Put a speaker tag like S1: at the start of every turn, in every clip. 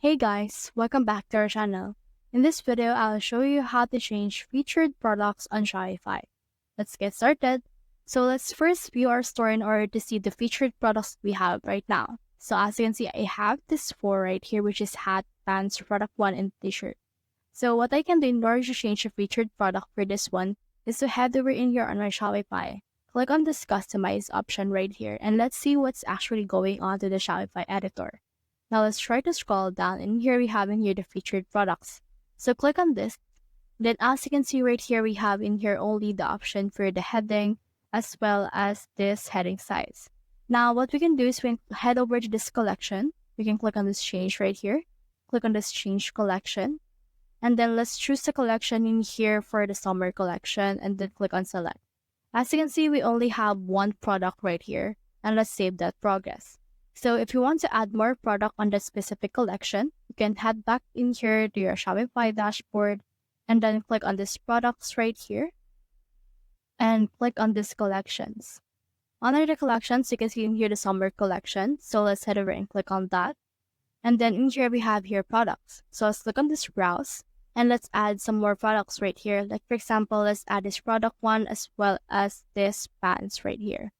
S1: Hey guys, welcome back to our channel. In this video, I'll show you how to change featured products on Shopify. Let's get started. So let's first view our store in order to see the featured products we have right now. So as you can see, I have this four right here, which is hat, pants, product 1, and t-shirt. So what I can do in order to change a featured product for this one is to head over in here on my Shopify. Click on this customize option right here, and let's see what's actually going on to the Shopify editor. Now let's try to scroll down, and here we have in here the featured products. So click on this. Then as you can see right here, we have in here only the option for the heading as well as this heading size. Now what we can do is we can head over to this collection. We can click on this change right here. Click on this change collection. And then let's choose the collection in here for the summer collection and then click on select. As you can see, we only have one product right here. And let's save that progress. So if you want to add more product on that specific collection, you can head back in here to your Shopify dashboard and then click on this products right here and click on this collections. Under the collections, you can see in here the summer collection. So let's head over and click on that. And then in here we have here products. So let's click on this browse and let's add some more products right here. Like for example, let's add this product 1 as well as this pants right here.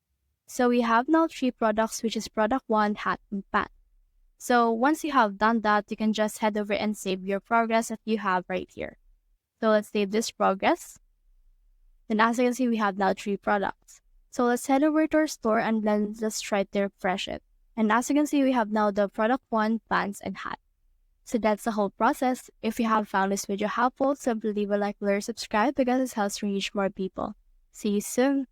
S1: So we have now 3 products, which is product 1, hat, and pant. So once you have done that, you can just head over and save your progress that you have right here. So let's save this progress. Then as you can see, we have now 3 products. So let's head over to our store and then let's try to refresh it. And as you can see, we have now the product 1, pants, and hat. So that's the whole process. If you have found this video helpful, simply leave a like or subscribe because it helps reach more people. See you soon.